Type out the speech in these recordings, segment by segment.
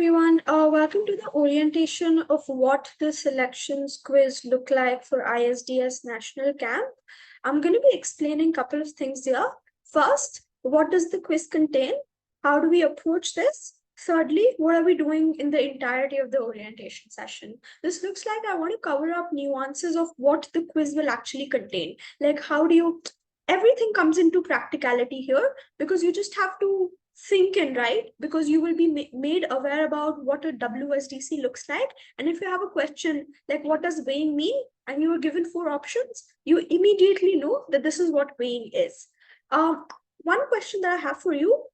Everyone, welcome to the orientation of what the selections quiz look like for ISDS National Camp. I'm going to be explaining a couple of things here. First, what does the quiz contain? How do we approach this? Thirdly, what are we doing in the entirety of the orientation session? This looks like I want to cover up nuances of what the quiz will actually contain. Like, how do you, everything comes into practicality here because you just have to think in, right? Because you will be made aware about what a WSDC looks like. And if you have a question like what does weighing mean, and you are given four options, you immediately know that this is what weighing is. Um, One question that I have for you,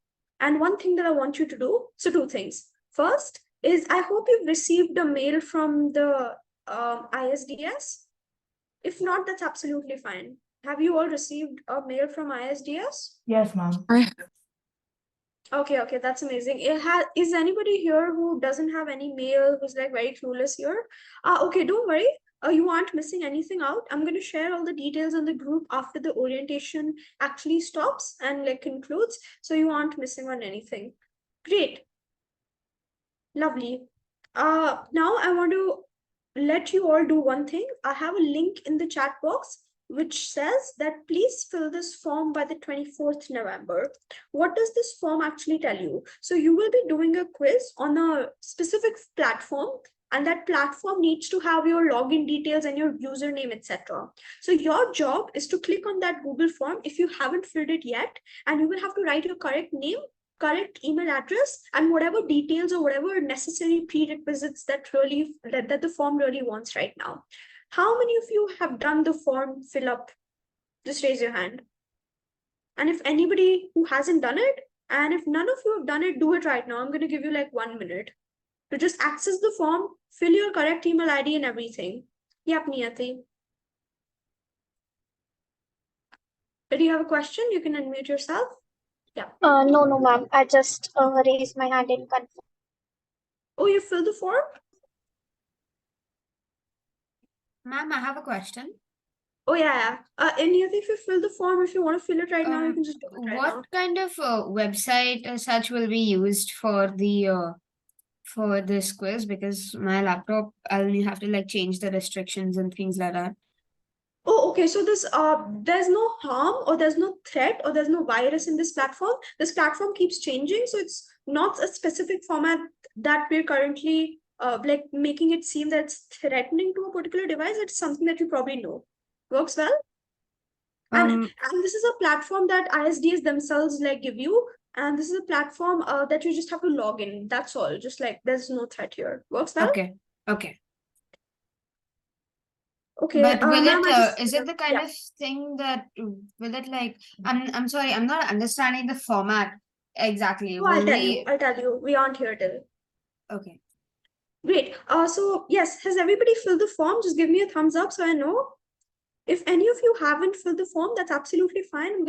and one thing that I want you to do. So two things. First is I hope you've received a mail from the ISDS. If not, that's absolutely fine. Have you all received a mail from ISDS? Yes, ma'am. Okay, that's amazing. Is anybody here who doesn't have any mail, who's like very clueless here? Okay, don't worry. You aren't missing anything out. I'm going to share all the details on the group after the orientation actually stops and like concludes, so you aren't missing on anything. Great, lovely. Now I want to let you all do one thing. I have a link in the chat box which says that please fill this form by the 24th November. What does this form actually tell you? So you will be doing a quiz on a specific platform, and that platform needs to have your login details and your username, etc. So your job is to click on that Google form if you haven't filled it yet, and you will have to write your correct name, correct email address, and whatever details or whatever necessary prerequisites that the form really wants right now. How many of you have done the form fill up? Just raise your hand. And if anybody who hasn't done it, and if none of you have done it, do it right now. I'm going to give you like 1 minute to just access the form, fill your correct email ID and everything. Yep, Niyati. Do you have a question? You can unmute yourself. Yeah. No, ma'am. I just raised my hand in confirm. Oh, you filled the form? Ma'am, I have a question. Oh yeah. Any of if you fill the form, if you want to fill it right now, you can just do it right now. What kind of website such will be used for the for this quiz? Because my laptop, I'll only have to like change the restrictions and things like that. Oh, okay. So there's no harm or there's no threat or there's no virus in this platform. This platform keeps changing, so it's not a specific format that we're currently like making it seem that it's threatening to a particular device. It's something that you probably know. Works well. And this is a platform that ISDs themselves like give you, and this is a platform that you just have to log in. That's all. Just like there's no threat here. Works well. Okay. Okay. But will ma'am, it is it the kind yeah. of thing that will it like I'm sorry, I'm not understanding the format exactly. Oh, Will we I'll tell you. We aren't here till. okay. Great. So yes, has everybody filled the form? Just give me a thumbs up so I know. If any of you haven't filled the form, that's absolutely fine.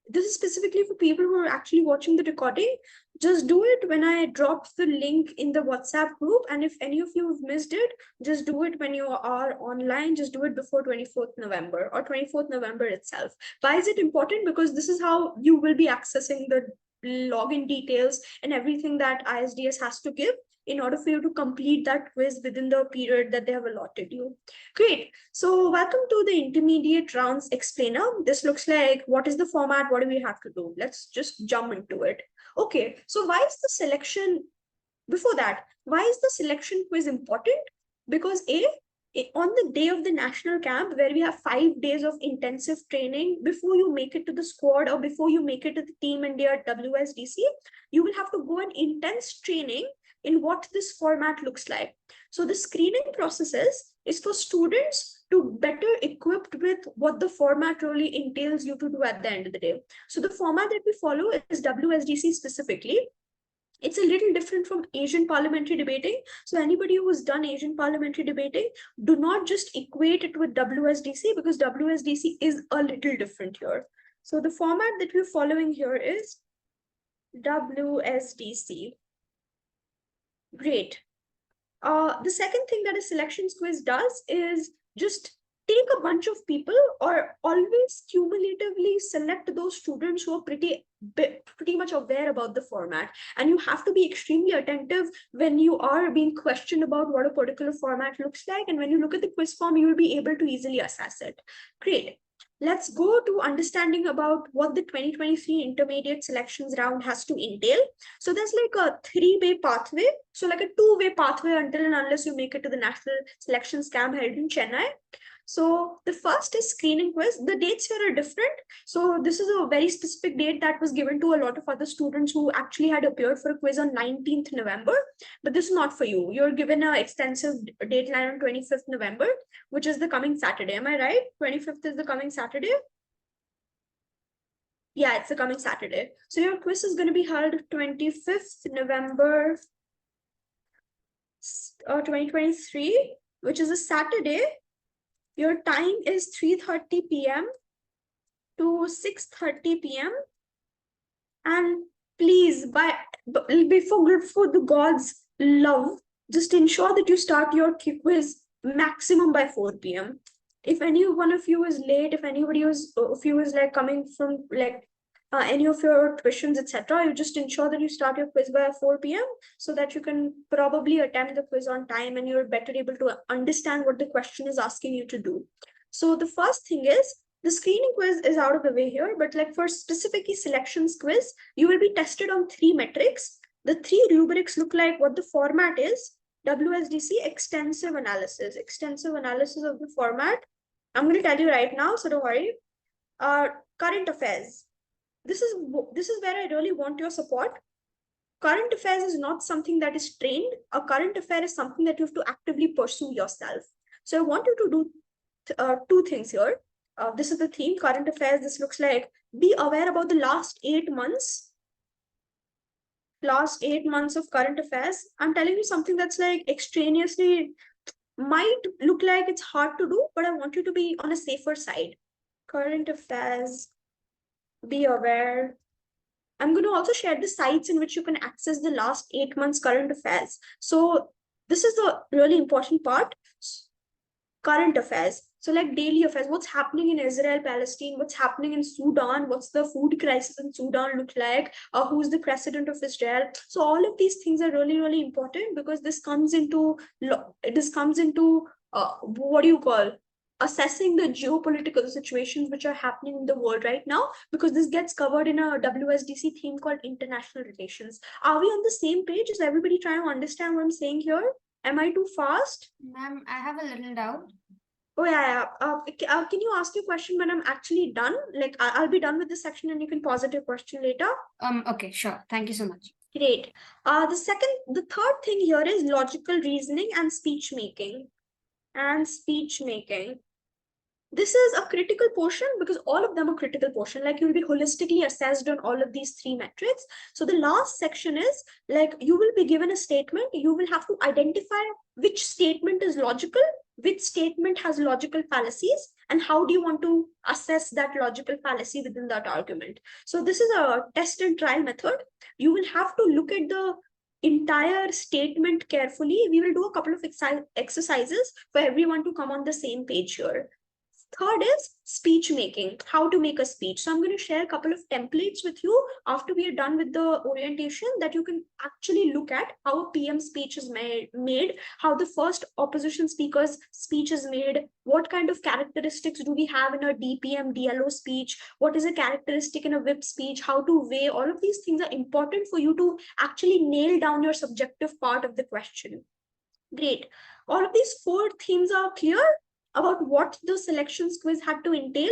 This is specifically for people who are actually watching the recording. Just do it when I drop the link in the WhatsApp group. And if any of you have missed it, just do it when you are online. Just do it before 24th November or 24th November itself. Why is it important? Because this is how you will be accessing the login details and everything that ISDS has to give in order for you to complete that quiz within the period that they have allotted you. Great. So welcome to the intermediate rounds explainer. This looks like what is the format? What do we have to do? Let's just jump into it. Okay. So why is the selection before that? Why is the selection quiz important? Because on the day of the national camp, where we have 5 days of intensive training before you make it to the squad or before you make it to the team India WSDC, you will have to go an intense training in what this format looks like. So the screening processes is for students to better equipped with what the format really entails you to do at the end of the day. So the format that we follow is WSDC specifically. It's a little different from Asian parliamentary debating. So anybody who has done Asian parliamentary debating, do not just equate it with WSDC because WSDC is a little different here. So the format that we're following here is WSDC. Great. The second thing that a selections quiz does is just take a bunch of people, or always cumulatively select those students who are pretty much aware about the format. And you have to be extremely attentive when you are being questioned about what a particular format looks like. And when you look at the quiz form, you will be able to easily assess it. Great. Let's go to understanding about what the 2023 intermediate selections round has to entail. So there's like a 3-way pathway. So like a 2-way pathway until and unless you make it to the national selections camp held in Chennai. So the first is screening quiz. The dates here are different. So this is a very specific date that was given to a lot of other students who actually had appeared for a quiz on 19th November. But this is not for you. You're given an extensive dateline on 25th November, which is the coming Saturday. Am I right? 25th is the coming Saturday. Yeah, it's the coming Saturday. So your quiz is going to be held 25th November 2023, which is a Saturday. Your time is 3:30 p.m. to 6:30 p.m. And please, before the gods love, just ensure that you start your quiz maximum by 4 p.m. If any one of you is late, if anybody of you is like coming from like any of your tuitions, etc., you just ensure that you start your quiz by 4 p.m. so that you can probably attempt the quiz on time and you're better able to understand what the question is asking you to do. So the first thing is, the screening quiz is out of the way here, but like for specifically selections quiz, you will be tested on 3 metrics. The 3 rubrics look like what the format is: WSDC, extensive analysis of the format. I'm going to tell you right now, so don't worry. Current affairs. This is where I really want your support. Current affairs is not something that is trained. A current affair is something that you have to actively pursue yourself. So I want you to do 2 things here. This is the theme, current affairs. This looks like, be aware about the last 8 months. Last 8 months of current affairs. I'm telling you something that's like extraneously might look like it's hard to do, but I want you to be on a safer side. Current affairs, be aware. I'm going to also share the sites in which you can access the last 8 months current affairs. So this is the really important part. Current affairs. So like daily affairs, what's happening in Israel, Palestine, what's happening in Sudan, what's the food crisis in Sudan look like, who's the president of Israel. So all of these things are really, really important because this comes into what do you call, assessing the geopolitical situations which are happening in the world right now, because this gets covered in a WSDC theme called international relations. Are we on the same page? Is everybody trying to understand what I'm saying here? Am I too fast? Ma'am, I have a little doubt. Oh yeah. Can you ask your question when I'm actually done? Like I'll be done with this section and you can pause it your question later. Okay, sure. Thank you so much. Great. The third thing here is logical reasoning and speech making. This is a critical portion because all of them are critical portion. Like you'll be holistically assessed on all of these 3 metrics. So the last section is like, you will be given a statement. You will have to identify which statement is logical, which statement has logical fallacies, and how do you want to assess that logical fallacy within that argument. So this is a test and trial method. You will have to look at the entire statement carefully. We will do a couple of exercises for everyone to come on the same page here. Third is speech making, how to make a speech. So I'm going to share a couple of templates with you after we are done with the orientation that you can actually look at how a PM speech is made, how the first opposition speaker's speech is made, what kind of characteristics do we have in a DPM, DLO speech, what is a characteristic in a whip speech, how to weigh. All of these things are important for you to actually nail down your subjective part of the question. Great. All of these 4 themes are clear about what the selections quiz had to entail.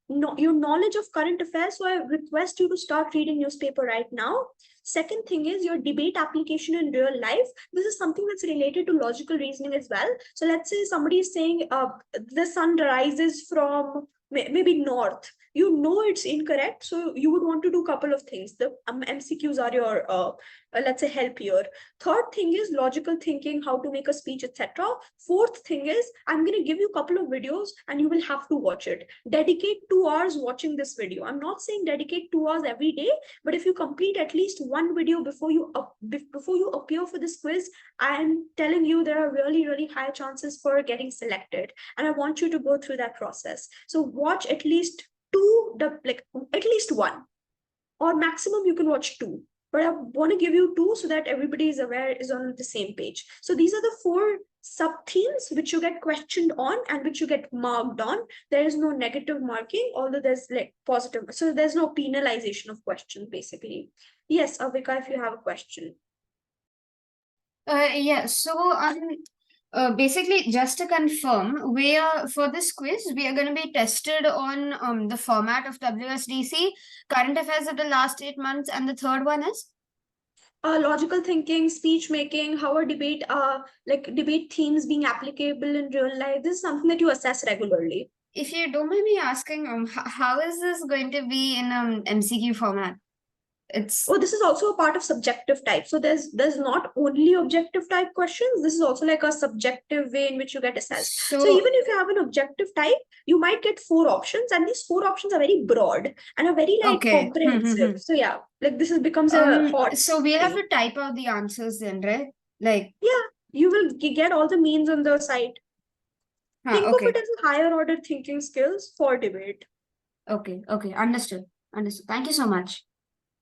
Your knowledge of current affairs. So I request you to start reading newspaper right now. Second thing is your debate application in real life. This is something that's related to logical reasoning as well. So let's say somebody is saying the sun rises from maybe north. you know it's incorrect, so you would want to do a couple of things. The MCQs are your let's say help here. Third thing is logical thinking, how to make a speech, etc. Fourth thing is I'm going to give you a couple of videos and you will have to watch it. Dedicate 2 hours watching this video. I'm not saying dedicate 2 hours every day, but if you complete at least one video before you appear for this quiz, I'm telling you there are really high chances for getting selected, and I want you to go through that process. So watch at least at least one, or maximum you can watch 2, but I want to give you 2 so that everybody is aware, is on the same page. So these are the 4 sub themes which you get questioned on and which you get marked on. There is no negative marking, although there's like positive, so there's no penalization of questions basically. Yes, Avika, if you have a question. Yeah, so basically, just to confirm, we are for this quiz, we are going to be tested on the format of WSDC, current affairs of the last 8 months, and the third one is Logical thinking, speech making, how are debate themes being applicable in real life. This is something that you assess regularly. if you don't mind me asking, how is this going to be in MCQ format? It's Oh, this is also a part of subjective type. So there's not only objective type questions. This is also like a subjective way in which you get assessed. So even if you have an objective type, you might get 4 options, and these 4 options are very broad and are very like okay. comprehensive. So yeah, like this becomes a hot. So we'll have thing. to type out the answers then, right? Like Yeah, you will get all the means on the site. Think of okay. it as a higher order thinking skills for debate. Okay, understood. Thank you so much.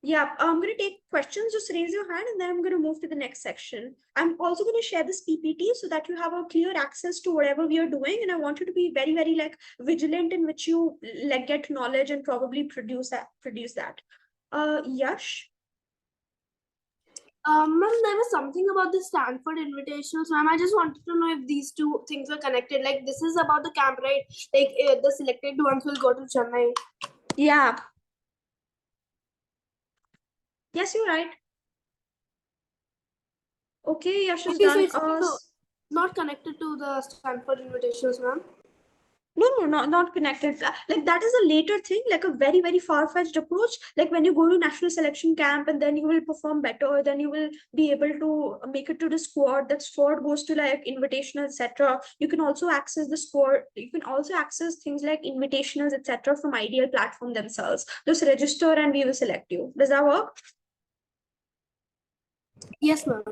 Yeah, I'm going to take questions. Just raise your hand and then I'm going to move to the next section. I'm also going to share this PPT so that you have a clear access to whatever we are doing. And I want you to be very like vigilant in which you like get knowledge and probably produce that. Yash? Ma'am, there was something about the Stanford invitationals, ma'am. I just wanted to know if these 2 things are connected. Like, this is about the camp, right? Like, the selected ones will go to Chennai. Yeah. Yes, you're right. Okay, Yash is Okay, so done. it's not connected to the Stanford invitationals, ma'am. No, not connected. Like that is a later thing, like a very far-fetched approach. Like when you go to national selection camp and then you will perform better, then you will be able to make it to the squad. That squad goes to like invitational, etc. You can also access the squad. You can also access things like invitationals, etc. from Ideal platform themselves. Just register and we will select you. Does that work? Yes, ma'am.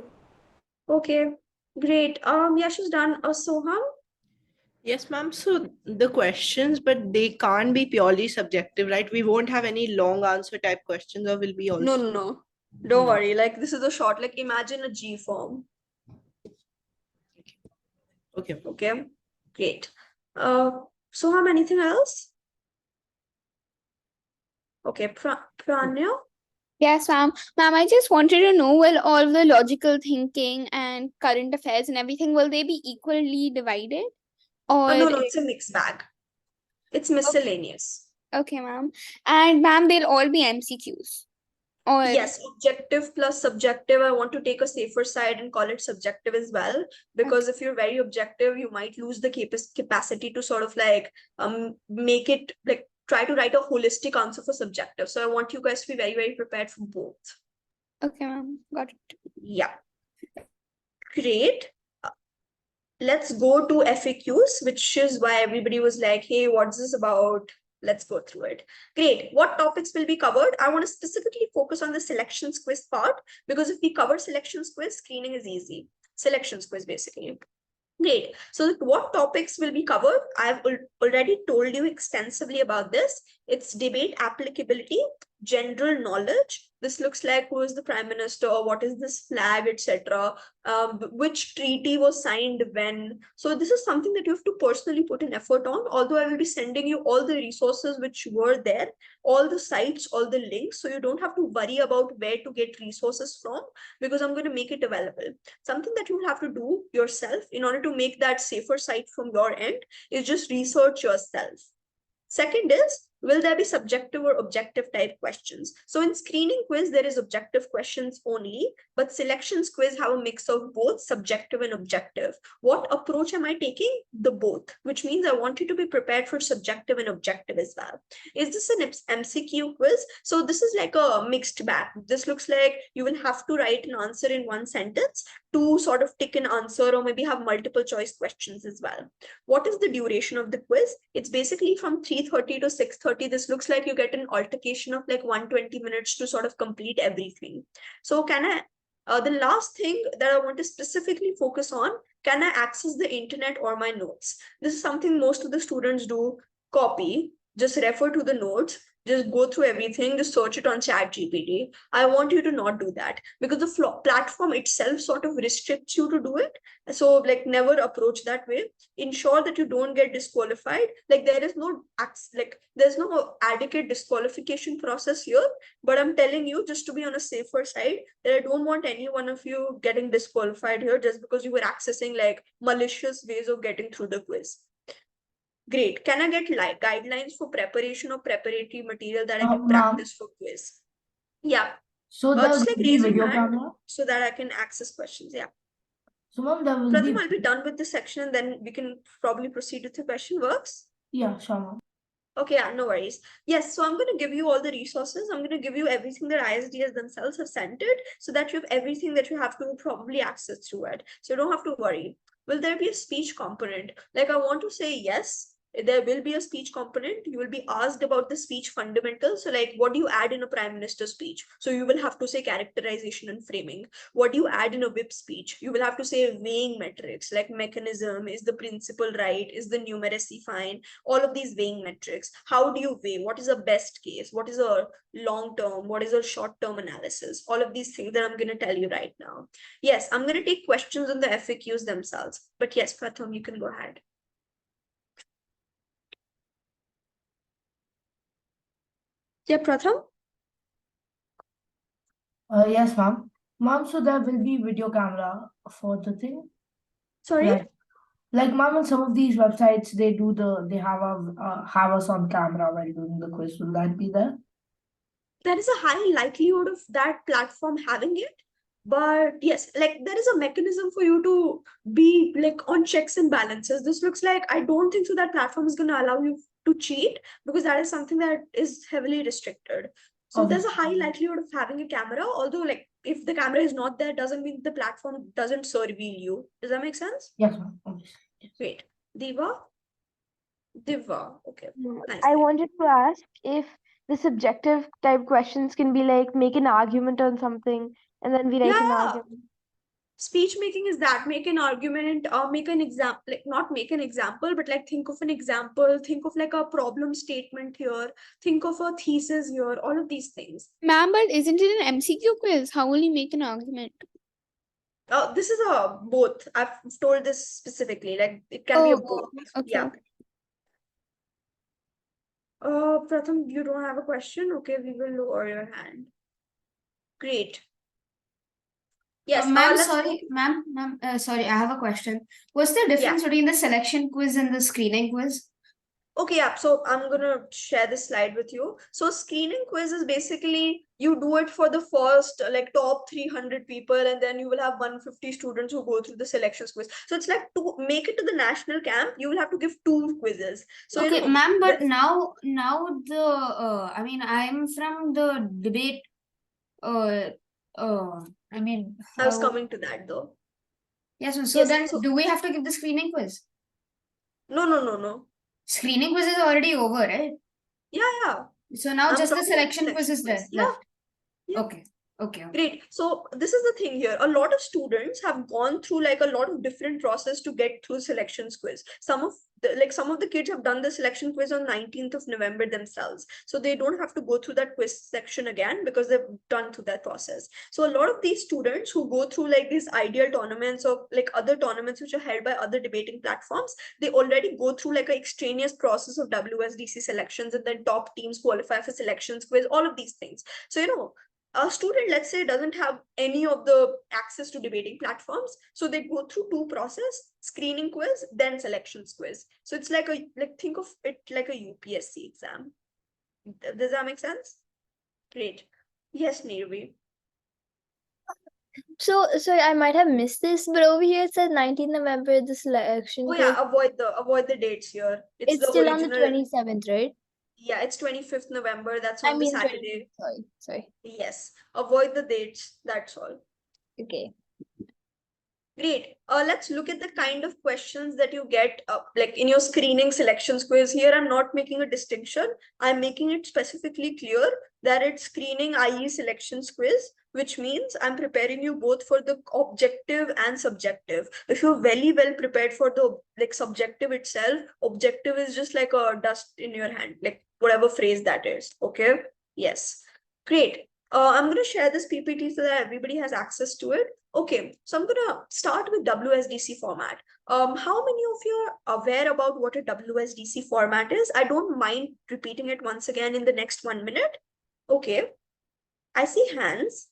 Okay, great. Yash is done. Soham? Yes, ma'am. So the questions, but they can't be purely subjective, right? We won't have any long answer type questions, or will be also. No. Don't No. worry. Like this is a short. Like imagine a G form. Okay. Okay, great. Soham, anything else? Okay, Pranya? Yes, ma'am. Ma'am, I just wanted to know, will all the logical thinking and current affairs and everything, will they be equally divided? Or No, it's a mixed bag. It's miscellaneous. okay, ma'am. And ma'am, they'll all be MCQs. Or Yes, objective plus subjective. I want to take a safer side and call it subjective as well, because if you're very objective, you might lose the capacity to sort of like make it like try to write a holistic answer for subjective. So I want you guys to be very prepared for both. okay, ma'am. Got it. Yeah. Great. Let's go to FAQs, which is why everybody was like, hey, what's this about? Let's go through it. Great. What topics will be covered? I want to specifically focus on the selections quiz part, because if we cover selections quiz, screening is easy. Selections quiz, basically. Great. So what topics will be covered? I've already told you extensively about this. It's debate applicability, general knowledge. This looks like who is the prime minister, what is this flag, etc. Which treaty was signed when. So this is something that you have to personally put an effort on, although I will be sending you all the resources which were there, all the sites, all the links, so you don't have to worry about where to get resources from, because I'm going to make it available. Something that you will have to do yourself in order to make that safer site from your end is just research yourself. Second is Will there be subjective or objective type questions? So in screening quiz, there is objective questions only, but selections quiz have a mix of both subjective and objective. What approach am I taking? The both, which means I want you to be prepared for subjective and objective as well. Is this an MCQ quiz? So this is like a mixed bag. This looks like you will have to write an answer in one sentence to sort of tick an answer, or maybe have multiple choice questions as well. What is the duration of the quiz? It's basically from 3:30 to 6:30. This looks like you get an altercation of like 120 minutes to sort of complete everything. So the last thing that I want to specifically focus on, can I access the internet or my notes? This is something most of the students do. Copy, just refer to the notes, just go through everything, just search it on ChatGPT. I want you to not do that, because the platform itself sort of restricts you to do it. So like never approach that way. Ensure that you don't get disqualified. Like there's no adequate disqualification process here, but I'm telling you just to be on a safer side that I don't want any one of you getting disqualified here just because you were accessing like malicious ways of getting through the quiz. Great. Can I get like guidelines for preparation of preparatory material that I can Ma'am. practice for quiz? Yeah. So there Just will like be raise your video hand camera. so that I can access questions. Yeah. So ma'am, there will be. Pratham, I'll be done with this section and then we can probably proceed with the question. Works? Yeah, sure, ma'am. Okay, yeah, no worries. Yes, so I'm going to give you all the resources. I'm going to give you everything that ISDS themselves have sent it so that you have everything that you have to probably access through it. So you don't have to worry. Will there be a speech component? Like I want to say yes, there will be a speech component. You will be asked about the speech fundamentals. So like what do you add in a prime minister speech? So you will have to say characterization and framing. What do you add in a whip speech? You will have to say weighing metrics like mechanism, is the principle right? Is the numeracy fine? All of these weighing metrics. How do you weigh? What is a best case? What is a long term? What is a short term analysis? All of these things that I'm going to tell you right now. Yes, I'm going to take questions on the FAQs themselves. But yes, Pratham, you can go ahead. Yeah, Pratham? Yes, ma'am. Ma'am, so there will be video camera for the thing. Sorry? Like ma'am, on some of these websites, they have us on camera while doing the quiz. Will that be there? There is a high likelihood of that platform having it. But yes, like there is a mechanism for you to be like on checks and balances. This looks like, I don't think so that platform is going to allow you to cheat, because that is something that is heavily restricted. So there's a high likelihood of having a camera, although like if the camera is not there, doesn't mean the platform doesn't surveil you. Does that make sense? Yes, ma'am. Obviously. Wait, Diva? Okay. Nice I name. wanted to ask if the subjective type questions can be like make an argument on something and then we write an Yeah. argument. Speech making is that, make an argument or make an example, like not make an example, but like think of an example, think of like a problem statement here, think of a thesis here, all of these things. Ma'am, but isn't it an MCQ quiz? How will you make an argument? This is a both. I've told this specifically, like it can be a both. Okay. Yeah. Pratham, you don't have a question? Okay, we will lower your hand. Great. Yes, Ma'am, let's sorry, ma'am, sorry, I have a question. What's the difference between the selection quiz and the screening quiz? Okay, yeah, so I'm gonna share this slide with you. So screening quiz is basically you do it for the first like top 300 people, and then you will have 150 students who go through the selections quiz. So it's like to make it to the national camp, you will have to give 2 quizzes. So Okay, you know, ma'am, but now the I mean, I'm from the debate. I mean, I was how- coming to that though. Yes, so Yes, then so- do we have to give the screening quiz? No. Screening quiz is already over, right? Yeah. So now I'm just the talking about selection quiz is there Yeah. left. Yeah. Okay. Great. So this is the thing here. A lot of students have gone through like a lot of different process to get through selections quiz. Some of the kids have done the selection quiz on 19th of November themselves. So they don't have to go through that quiz section again because they've done through that process. So a lot of these students who go through like these ideal tournaments or like other tournaments which are held by other debating platforms, they already go through like an extraneous process of WSDC selections, and then top teams qualify for selections quiz, all of these things. So, you know, a student, let's say, doesn't have any of the access to debating platforms, so they go through 2 process: screening quiz, then selections quiz. So it's like think of it like a UPSC exam. Does that make sense? Great. Yes, Nirvi. So I might have missed this, but over here it says 19th November, the selection Oh quiz. yeah, avoid the dates here. It's the still on the original. 27th, right? Yeah, it's 25th November. That's I on the mean 20 Saturday. Sorry. Yes. Avoid the dates. That's all. Okay. Great. Let's look at the kind of questions that you get like in your screening selections quiz. Here, I'm not making a distinction. I'm making it specifically clear that it's screening, i.e. selections quiz, which means I'm preparing you both for the objective and subjective. If you're very well prepared for the like subjective itself, objective is just like a dust in your hand, like whatever phrase that is. Okay. Yes. Great. I'm going to share this PPT so that everybody has access to it. Okay, so I'm gonna start with WSDC format. How many of you are aware about what a WSDC format is? I don't mind repeating it once again in the next 1 minute. Okay, I see hands.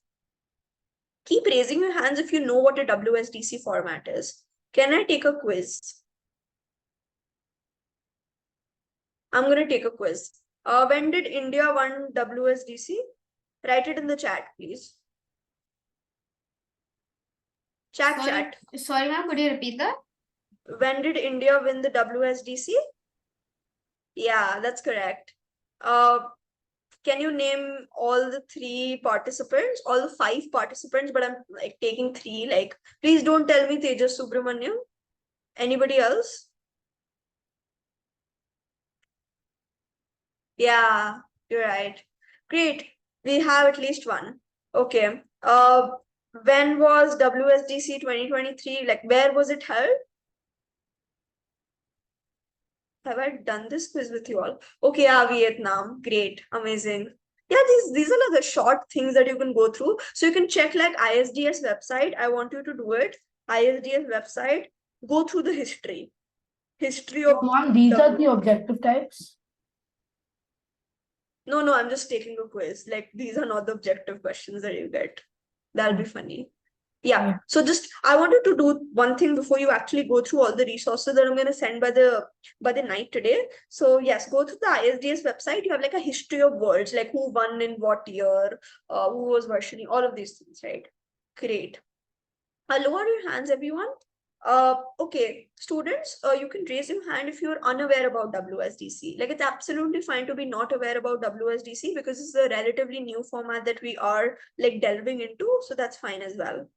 Keep raising your hands if you know what a WSDC format is. Can I take a quiz? I'm gonna take a quiz. When did India won WSDC? Write it in the chat, please. Chat. Sorry, ma'am, could you repeat that? When did India win the WSDC? Yeah, that's correct. Can you name all the 3 participants, all the 5 participants, but I'm like taking 3, like, please don't tell me Tejas Subramaniam. Anybody else? Yeah, you're right. Great. We have at least one. Okay. When was WSDC 2023? Like, where was it held? Have I done this quiz with you all? Okay, yeah, Vietnam. Great, amazing. Yeah, these are like the short things that you can go through. So you can check like ISDS website. I want you to do it. ISDS website. Go through the history. History of. Mom, these are the objective types. No, I'm just taking a quiz. Like these are not the objective questions that you get. That'll be funny. Yeah. So just I wanted to do one thing before you actually go through all the resources that I'm going to send by the night today. So yes, go to the ISDS website. You have like a history of words, like who won in what year, who was versioning, all of these things, right? Great. Lower your hands, everyone. Okay, students, you can raise your hand if you're unaware about WSDC. Like it's absolutely fine to be not aware about WSDC because it's a relatively new format that we are like delving into. So that's fine as well.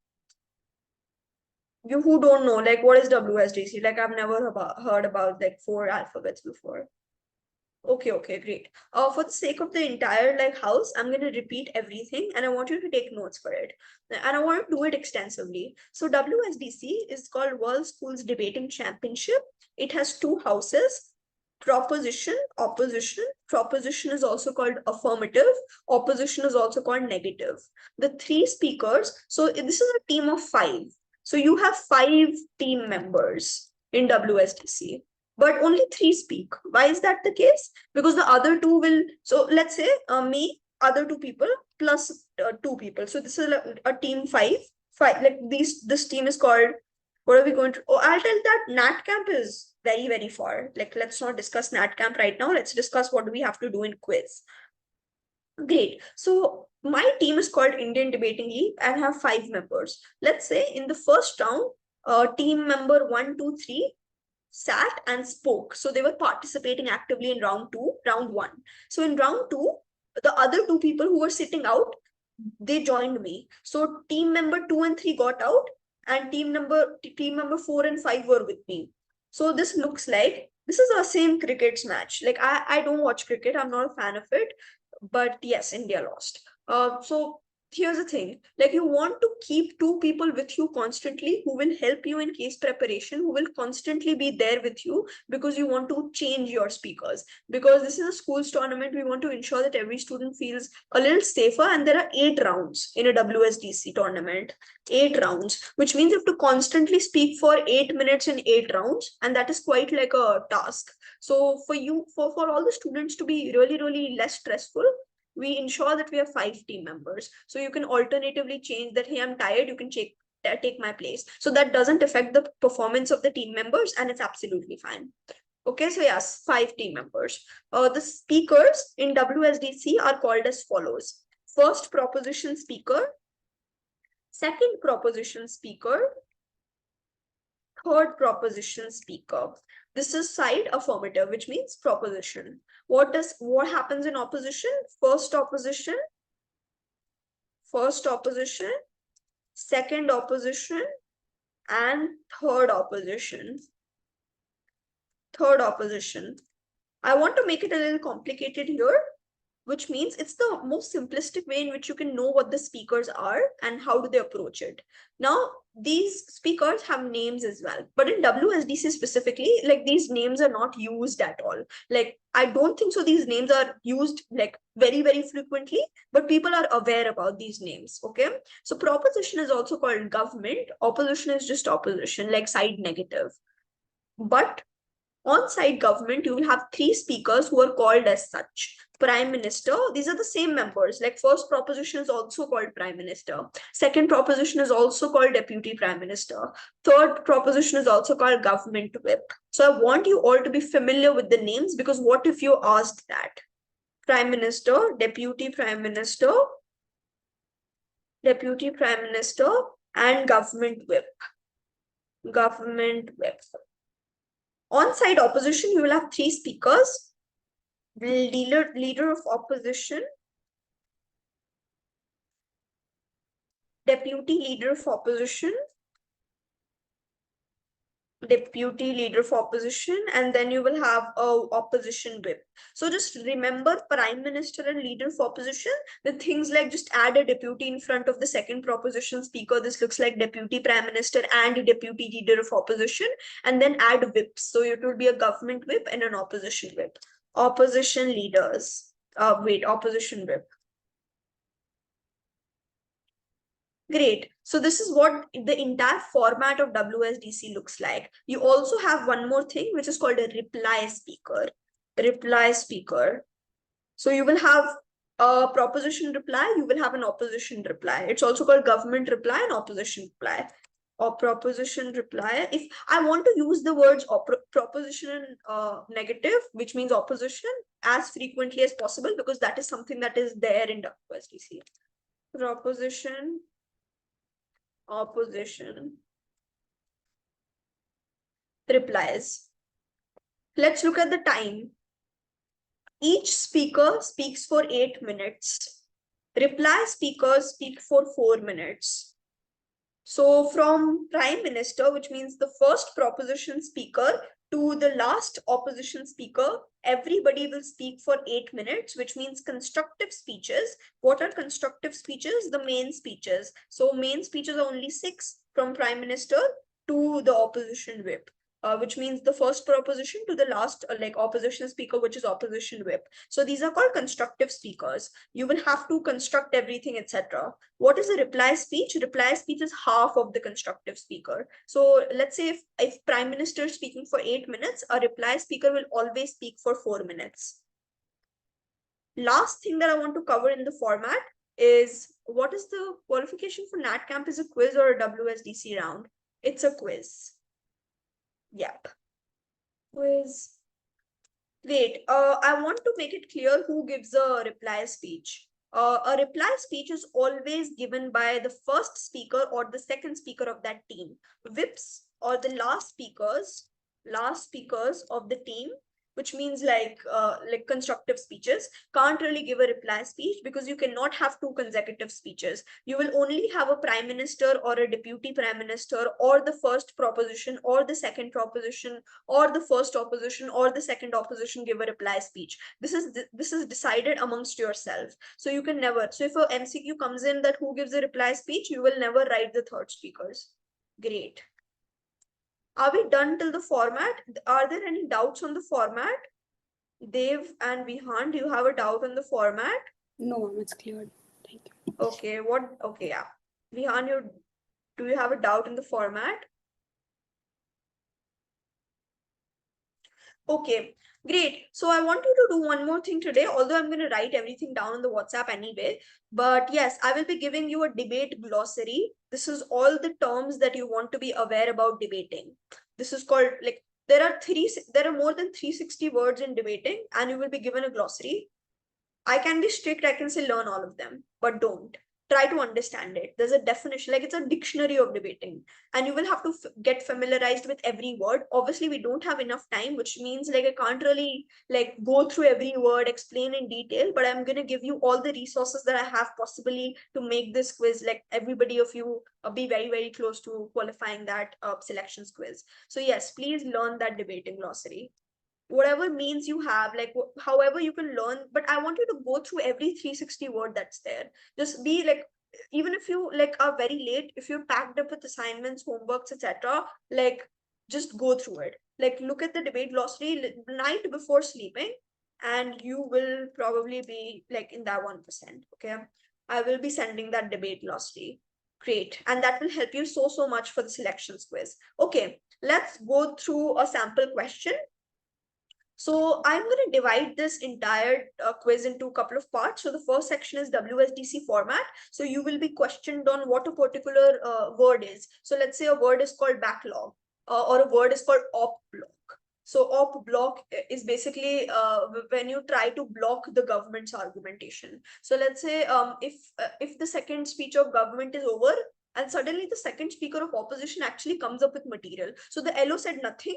You who don't know, like what is WSDC? Like I've never heard about like 4 alphabets before. Okay, great. For the sake of the entire like house, I'm going to repeat everything and I want you to take notes for it. And I want to do it extensively. So WSDC is called World Schools Debating Championship. It has 2 houses, proposition, opposition. Proposition is also called affirmative. Opposition is also called negative. The 3 speakers, so this is a team of 5. So you have 5 team members in WSDC, but only 3 speak. Why is that the case? Because the other 2 will, so let's say me, other 2 people plus 2 people. So this is a team 5, like this team is called, what are we going to, oh, I'll tell that NAT camp is very, very far. Like, let's not discuss NAT camp right now. Let's discuss what do we have to do in quiz. Great. So my team is called Indian Debating League and have 5 members. Let's say in the first round, team member 1, 2, 3 sat and spoke. So they were participating actively in round 1. So in round 2, the other 2 people who were sitting out, they joined me. So team member 2 and 3 got out and team member 4 and 5 were with me. So this looks like, this is the same cricket's match. Like I don't watch cricket. I'm not a fan of it. But yes, India lost. So here's the thing, like you want to keep 2 people with you constantly who will help you in case preparation, who will constantly be there with you because you want to change your speakers. Because this is a schools tournament, we want to ensure that every student feels a little safer, and there are 8 rounds in a WSDC tournament. 8 rounds, which means you have to constantly speak for 8 minutes in 8 rounds, and that is quite like a task. So for you, for all the students to be really less stressful, we ensure that we have 5 team members. So you can alternatively change that, hey, I'm tired, you can take my place. So that doesn't affect the performance of the team members, and it's absolutely fine. Okay, so yes, 5 team members. The speakers in WSDC are called as follows. First proposition speaker, second proposition speaker, third proposition speaker. This is side affirmative, which means proposition. What happens in opposition? First opposition, second opposition, and third opposition. I want to make it a little complicated here, which means it's the most simplistic way in which you can know what the speakers are and how do they approach it. Now, these speakers have names as well, but in WSDC specifically, like these names are not used at all. Like, I don't think so these names are used like very, very frequently, but people are aware about these names, okay? So proposition is also called government, opposition is just opposition, like side negative. But on side government, you will have 3 speakers who are called as such. Prime Minister, these are the same members. Like first proposition is also called Prime Minister. Second proposition is also called Deputy Prime Minister. Third proposition is also called Government Whip. So I want you all to be familiar with the names, because what if you asked that? Prime Minister, Deputy Prime Minister, and Government Whip. On side opposition, you will have 3 speakers. Leader of opposition, deputy leader of opposition, and then you will have a opposition whip. So just remember prime minister and leader of opposition, the things like just add a deputy in front of the second proposition speaker. This looks like deputy prime minister and deputy leader of opposition, and then add whips. So it will be a government whip and an opposition whip. Opposition leaders, opposition whip. Great. So this is what the entire format of WSDC looks like. You also have one more thing, which is called a reply speaker. So you will have a proposition reply, you will have an opposition reply. It's also called government reply and opposition reply. Or proposition reply. If I want to use the words proposition and negative, which means opposition, as frequently as possible, because that is something that is there in WSDC. Proposition, opposition, replies. Let's look at the time. Each speaker speaks for 8 minutes. Reply speakers speak for 4 minutes. So from prime minister, which means the first proposition speaker, to the last opposition speaker, everybody will speak for 8 minutes, which means constructive speeches. What are constructive speeches? The main speeches. So main speeches are only 6, from prime minister to the opposition whip. Which means the first proposition to the last like opposition speaker, which is opposition whip. So these are called constructive speakers. You will have to construct everything, etc. What is a reply speech? Reply speech is half of the constructive speaker. So let's say if prime minister is speaking for 8 minutes, a reply speaker will always speak for 4 minutes. Last thing that I want to cover in the format is, what is the qualification for NatCamp? Is a quiz or a WSDC round? It's a quiz. Yep. Quiz. Wait, I want to make it clear who gives a reply speech. A reply speech is always given by the first speaker or the second speaker of that team. Whips, or the last speakers of the team, which means like constructive speeches, can't really give a reply speech, because you cannot have 2 consecutive speeches. You will only have a prime minister or a deputy prime minister, or the first proposition or the second proposition, or the first opposition or the second opposition give a reply speech. This is decided amongst yourself. So you can never, so if a MCQ comes in that who gives a reply speech, you will never write the third speakers. Great. Are we done till the format? Are there any doubts on the format? Dev and Vihan, do you have a doubt on the format? No, it's cleared. Thank you. Okay, okay, yeah. Vihan, do you have a doubt in the format? Okay, great. So I want you to do one more thing today, although I'm going to write everything down on the WhatsApp anyway. But yes, I will be giving you a debate glossary. This is all the terms that you want to be aware about debating. This is called, like, there are more than 360 words in debating, and you will be given a glossary. I can be strict, I can say learn all of them, but don't. Try to understand it. There's a definition, like it's a dictionary of debating, and you will have to get familiarized with every word. Obviously, we don't have enough time, which means like I can't really like go through every word, explain in detail, but I'm gonna give you all the resources that I have possibly to make this quiz, like everybody of you be very, very close to qualifying that selections quiz. So yes, please learn that debating glossary. Whatever means you have, like however you can learn, but I want you to go through every 360 word that's there. Just be like, even if you like are very late, if you're packed up with assignments, homeworks, etc., like just go through it. Like look at the debate glossary night before sleeping, and you will probably be like in that 1%. Okay, I will be sending that debate glossary. Great, and that will help you so much for the selections quiz. Okay, let's go through a sample question. So I'm going to divide this entire quiz into a couple of parts. So the first section is WSDC format. So you will be questioned on what a particular word is. So let's say a word is called backlog, or a word is called op block. So op block is basically when you try to block the government's argumentation. So let's say if the second speech of government is over, and suddenly the second speaker of opposition actually comes up with material. So the LO said nothing,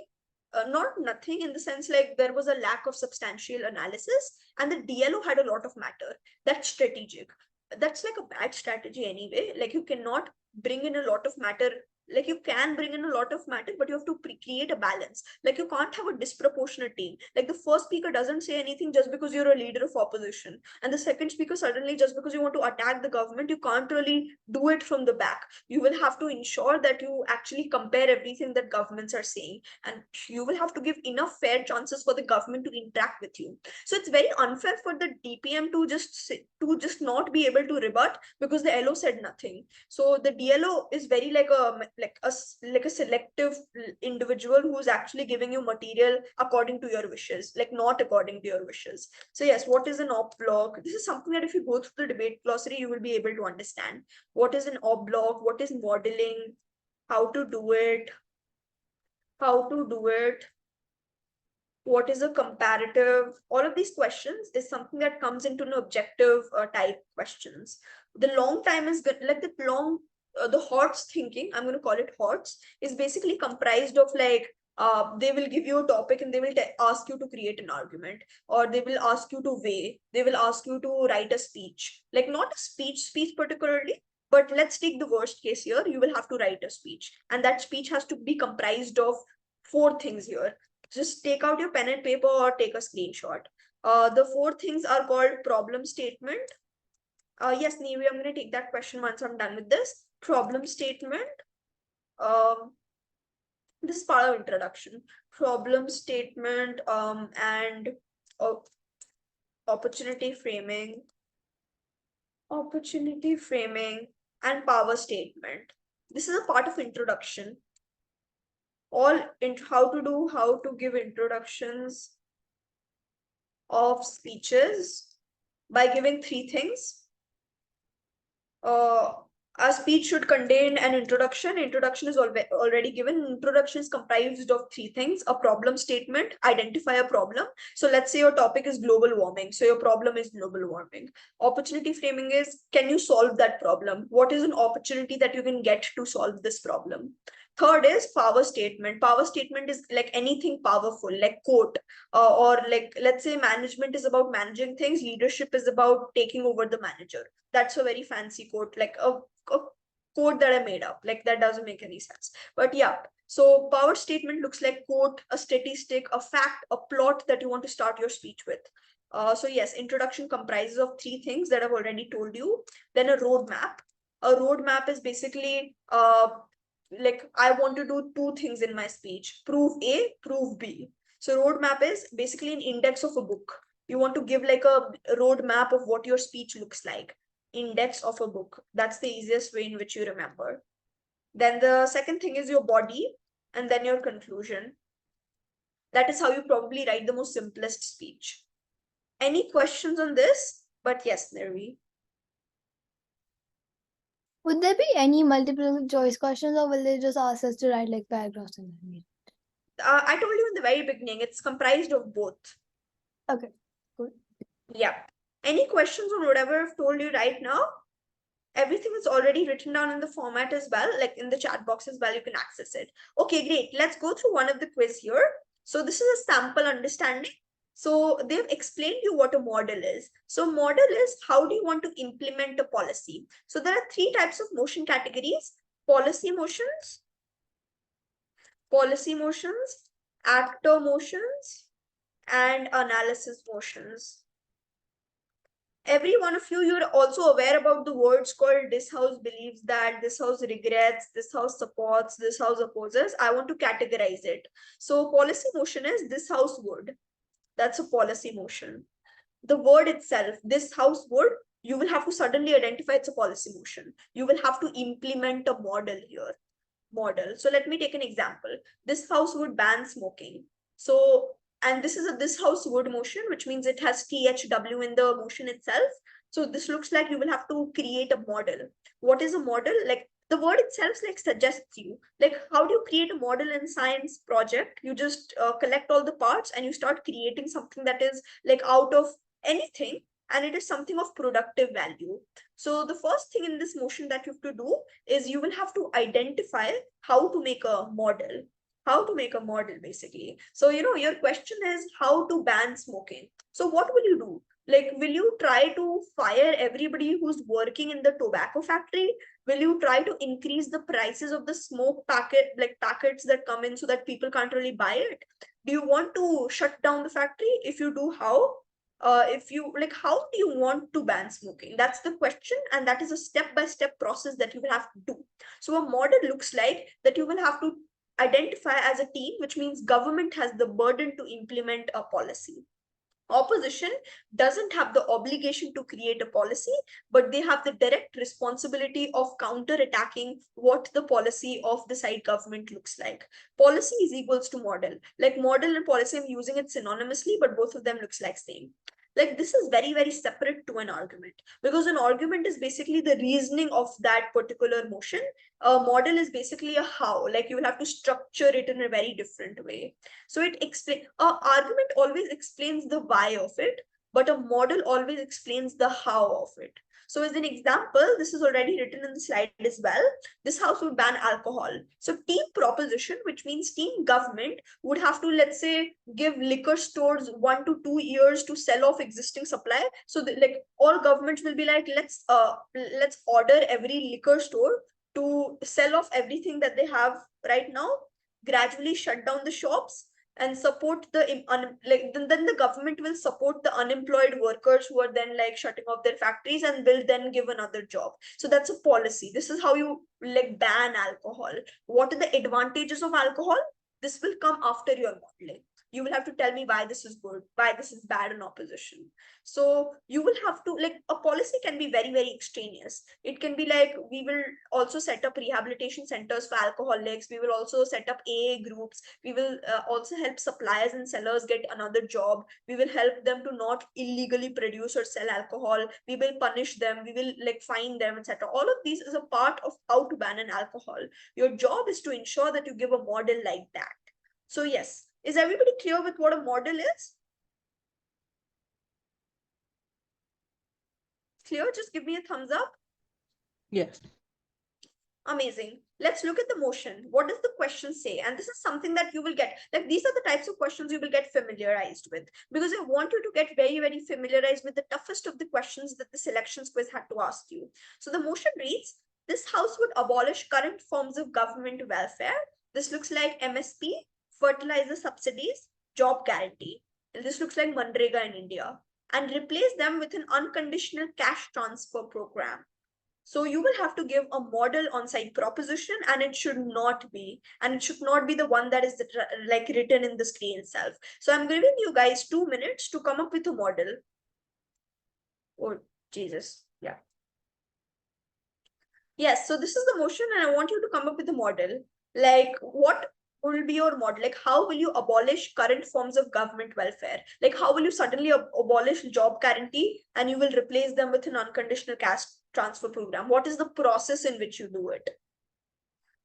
not nothing in the sense like there was a lack of substantial analysis, and the DLO had a lot of matter. That's strategic. That's like a bad strategy anyway. Like you cannot bring in a lot of matter. Like you can bring in a lot of matter, but you have to create a balance. Like you can't have a disproportionate team. Like the first speaker doesn't say anything just because you're a leader of opposition, and the second speaker suddenly just because you want to attack the government, you can't really do it from the back. You will have to ensure that you actually compare everything that governments are saying, and you will have to give enough fair chances for the government to interact with you. So it's very unfair for the DPM to just not be able to rebut because the LO said nothing. So the DLO is very like a selective individual who's actually giving you material according to your wishes, like not according to your wishes. So yes, what is an op block? This is something that if you go through the debate glossary, you will be able to understand. What is an op block? What is modeling? How to do it? What is a comparative? All of these questions is something that comes into an objective type questions. The long time is good, like the HOTS thinking, I'm going to call it HOTS, is basically comprised of like they will give you a topic and they will ask you to create an argument, or they will ask you to weigh, they will ask you to write a speech, like not a speech particularly, but let's take the worst case here. You will have to write a speech, and that speech has to be comprised of 4 things here. Just take out your pen and paper or take a screenshot. The 4 things are called problem statement. Yes, Nevi, I'm going to take that question once I'm done with this. Problem statement. This is part of introduction. Problem statement and opportunity framing. Opportunity framing and power statement. This is a part of introduction. All in how to give introductions of speeches by giving 3 things. A speech should contain an introduction. Introduction is already given. Introduction is comprised of 3 things: a problem statement, identify a problem. So let's say your topic is global warming. So your problem is global warming. Opportunity framing is, can you solve that problem? What is an opportunity that you can get to solve this problem? Third is power statement. Power statement is like anything powerful, like quote, or like let's say management is about managing things, leadership is about taking over the manager. That's a very fancy quote, like a quote that I made up. Like that doesn't make any sense. But yeah, so power statement looks like quote, a statistic, a fact, a plot that you want to start your speech with. So yes, introduction comprises of 3 things that I've already told you. Then a roadmap. A roadmap is basically like I want to do 2 things in my speech: prove A, prove B. So roadmap is basically an index of a book. You want to give like a roadmap of what your speech looks like. Index of a book. That's the easiest way in which you remember. Then the second thing is your body, and then your conclusion. That is how you probably write the most simplest speech. Any questions on this? But yes, Nirvi. Would there be any multiple choice questions, or will they just ask us to write like paragraphs in it? I told you in the very beginning, it's comprised of both. Okay, good. Yeah. Any questions on whatever I've told you right now? Everything is already written down in the format as well, like in the chat box as well, you can access it. Okay, great. Let's go through one of the quiz here. So this is a sample understanding. So they've explained you what a model is. So model is how do you want to implement a policy. So there are 3 types of motion categories: policy motions, actor motions, and analysis motions. Every one of you, you're also aware about the words called this house believes that, this house regrets, this house supports, this house opposes. I want to categorize it. So policy motion is this house would. That's a policy motion. The word itself, this house would, you will have to suddenly identify it's a policy motion. You will have to implement a model here. Model. So let me take an example. This house would ban smoking. So, and this is a this house would motion, which means it has THW in the motion itself. So this looks like you will have to create a model. What is a model? Like the word itself like suggests you, like how do you create a model in science project? You just collect all the parts and you start creating something that is like out of anything, and it is something of productive value. So the first thing in this motion that you have to do is you will have to identify how to make a model. How to make a model, basically. So, your question is how to ban smoking. So what will you do? Like, will you try to fire everybody who's working in the tobacco factory? Will you try to increase the prices of the smoke packets that come in so that people can't really buy it? Do you want to shut down the factory? If you do, how? How do you want to ban smoking? That's the question, and that is a step-by-step process that you will have to do. So a model looks like that you will have to identify as a team, which means government has the burden to implement a policy. Opposition doesn't have the obligation to create a policy, but they have the direct responsibility of counter-attacking what the policy of the side government looks like. Policy is equals to model. Like model and policy, I'm using it synonymously, but both of them looks like same. Like this is very, very separate to an argument, because an argument is basically the reasoning of that particular motion. A model is basically a how, like you will have to structure it in a very different way. So it explains, argument always explains the why of it, but a model always explains the how of it. So as an example, this is already written in the slide as well. This house would ban alcohol. So team proposition, which means team government, would have to, let's say, give liquor stores 1 to 2 years to sell off existing supply. So like all governments will be like, let's order every liquor store to sell off everything that they have right now, gradually shut down the shops, and support the then the government will support the unemployed workers who are then like shutting off their factories and will then give another job. So that's a policy. This is how you like ban alcohol. What are the advantages of alcohol? This will come after your modeling. You will have to tell me why this is good, why this is bad in opposition. So you will have to, like, a policy can be very, very extraneous. It can be like, we will also set up rehabilitation centers for alcoholics. We will also set up AA groups. We will also help suppliers and sellers get another job. We will help them to not illegally produce or sell alcohol. We will punish them. We will like fine them, etc. All of these is a part of how to ban an alcohol. Your job is to ensure that you give a model like that. So yes, is everybody clear with what a model is? Clear? Just give me a thumbs up. Yes. Amazing. Let's look at the motion. What does the question say? And this is something that you will get, like these are the types of questions you will get familiarized with, because I want you to get very, very familiarized with the toughest of the questions that the selections quiz had to ask you. So the motion reads, this house would abolish current forms of government welfare. This looks like MSP, fertilizer subsidies, job guarantee. And this looks like Manrega in India, and replace them with an unconditional cash transfer program. So you will have to give a model on-site proposition, and it should not be the one that is like written in the screen itself. So I'm giving you guys 2 minutes to come up with a model. Oh, Jesus. Yeah. Yes, so this is the motion, and I want you to come up with a model. Like, what will be your model? Like, how will you abolish current forms of government welfare? Like, how will you suddenly abolish job guarantee and you will replace them with an unconditional cash transfer program? What is the process in which you do it?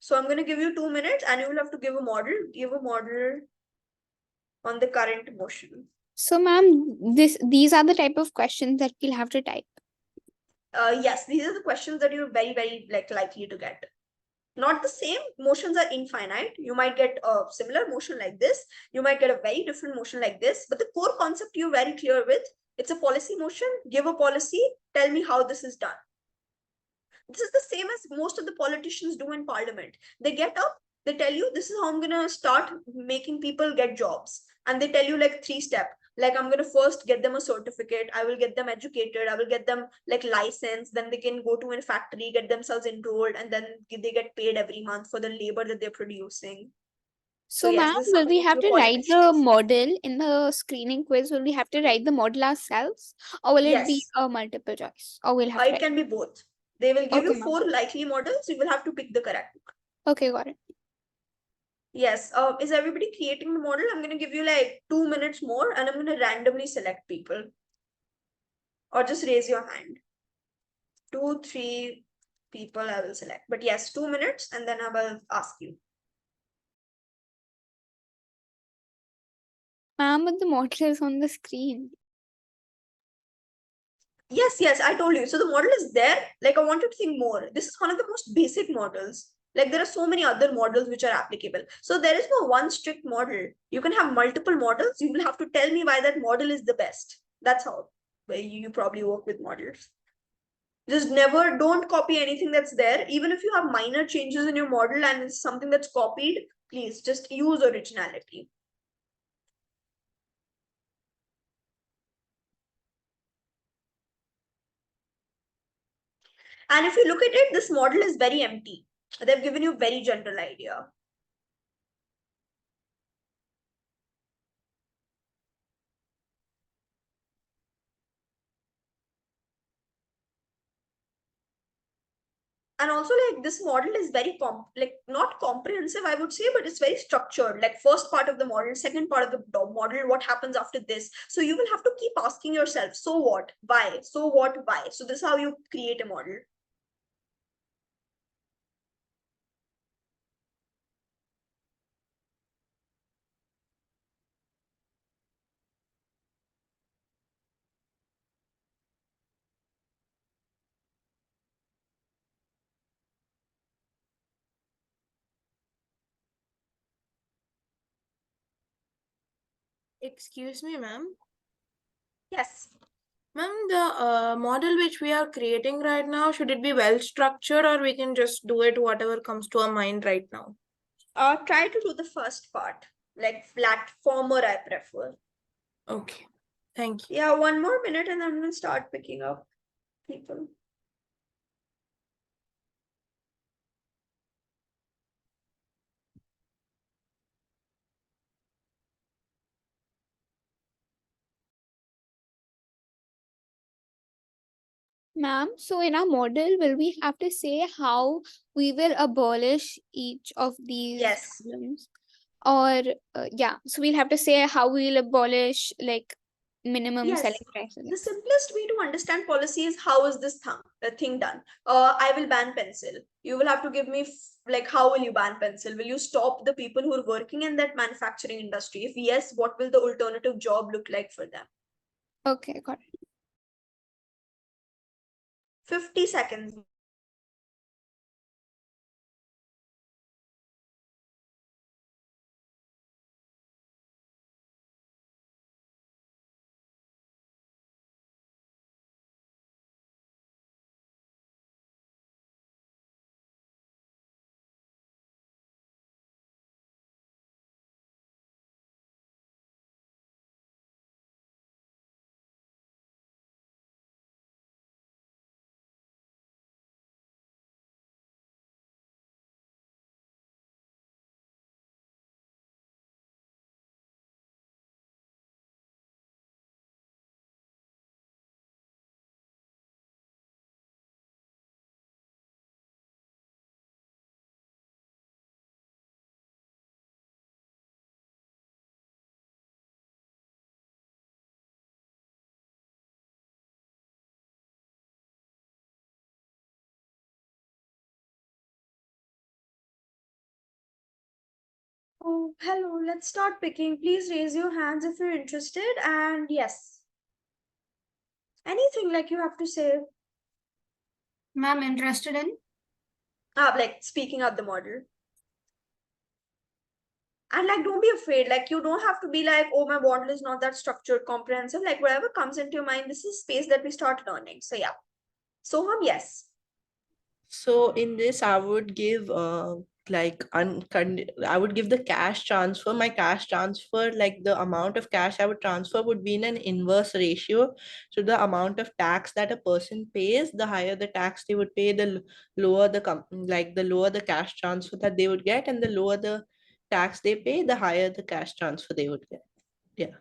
So I'm going to give you 2 minutes and you will have to give a model. on the current motion. So, ma'am, these are the type of questions that we'll have to type. Yes, these are the questions that you're very, very likely to get. Not the same, motions are infinite. You might get a similar motion like this. You might get a very different motion like this. But the core concept you're very clear with, it's a policy motion. Give a policy, tell me how this is done. This is the same as most of the politicians do in parliament. They get up, they tell you, this is how I'm gonna start making people get jobs. And they tell you like 3 step. Like I'm gonna first get them a certificate, I will get them educated, I will get them like license, then they can go to a factory, get themselves enrolled, and then they get paid every month for the labor that they're producing. So, yes, ma'am, this is will how we you have do to write the politicians. model in the screening quiz? Will we have to write the model ourselves, or will it be Yes, a multiple choice, or we'll have to it write? can be both. They will give you Okay, ma'am. 4 likely models, you will have to pick the correct one. Okay, got it. Yes. Is everybody creating the model? I'm going to give you like 2 minutes more and I'm going to randomly select people. Or just raise your hand. 2, 3 people I will select. But yes, 2 minutes and then I will ask you. Ma'am, but the model is on the screen. Yes, I told you. So the model is there. Like I want you to think more. This is one of the most basic models. Like there are so many other models which are applicable. So there is no one strict model. You can have multiple models. You will have to tell me why that model is the best. That's how you probably work with models. Just never, don't copy anything that's there. Even if you have minor changes in your model and it's something that's copied, please just use originality. And if you look at it, this model is very empty. They've given you a very general idea. And also like this model is very not comprehensive, I would say, but it's very structured. Like first part of the model, second part of the model, what happens after this. So you will have to keep asking yourself, so what, why, so what, why. So this is how you create a model. Excuse me, ma'am. Yes. Ma'am, the model which we are creating right now, should it be well structured or we can just do it whatever comes to our mind right now? Try to do the first part, like flat former I prefer. Okay, thank you. Yeah, 1 more minute and I'm gonna start picking up people. Ma'am, so in our model, will we have to say how we will abolish each of these Yes. problems? Or, yeah, so we'll have to say how we'll abolish like minimum selling Yes. prices. The simplest way to understand policy is how is this thing done? I will ban pencil. You will have to give me like how will you ban pencil? Will you stop the people who are working in that manufacturing industry? If yes, what will the alternative job look like for them? Okay, got it. 50 seconds. So, hello, let's start picking. Please raise your hands if you're interested. And yes, anything like you have to say, Ma'am, interested in? like speaking of the model. And like, don't be afraid. Like, you don't have to be like, oh, my model is not that structured, comprehensive. Like, whatever comes into your mind, this is space that we start learning. So, yeah. So, yes. So in this, I would give I would give the cash transfer. My cash transfer, like the amount of cash I would transfer would be in an inverse ratio. So the amount of tax that a person pays, the higher the tax they would pay, the lower the lower the cash transfer that they would get, and the lower the tax they pay, the higher the cash transfer they would get. Yeah.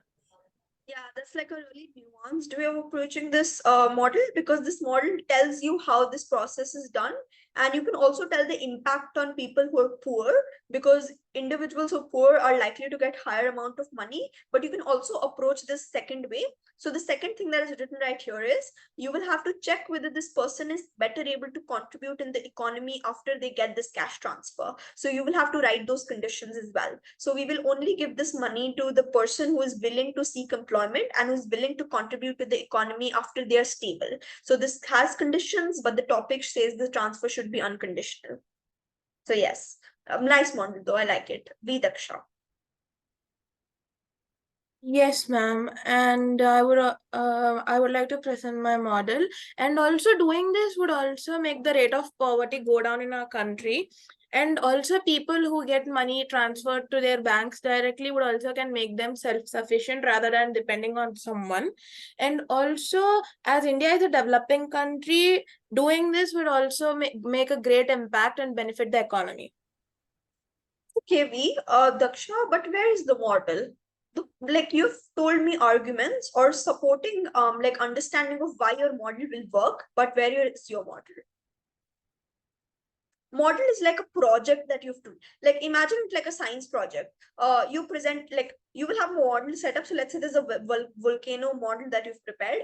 Yeah, that's like a really nuanced way of approaching this model, because this model tells you how this process is done. And you can also tell the impact on people who are poor, because individuals who are poor are likely to get higher amount of money. But you can also approach this second way. So the second thing that is written right here is, you will have to check whether this person is better able to contribute in the economy after they get this cash transfer. So you will have to write those conditions as well. So we will only give this money to the person who is willing to seek employment and who's willing to contribute to the economy after they are stable. So this has conditions, but the topic says the transfer should be unconditional. So yes, nice model though, I like it. Be Daksha. Yes, ma'am. And I would like to present my model. And also doing this would also make the rate of poverty go down in our country. And also people who get money transferred to their banks directly would also can make them self-sufficient rather than depending on someone. And also, as India is a developing country, doing this would also make a great impact and benefit the economy. Okay, Daksha, but where is the model? Like, you've told me arguments or supporting like understanding of why your model will work, but where is your model? Model is like a project that you've to, like, imagine it like a science project. You present, like, you will have a model set up. So let's say there's a volcano model that you've prepared,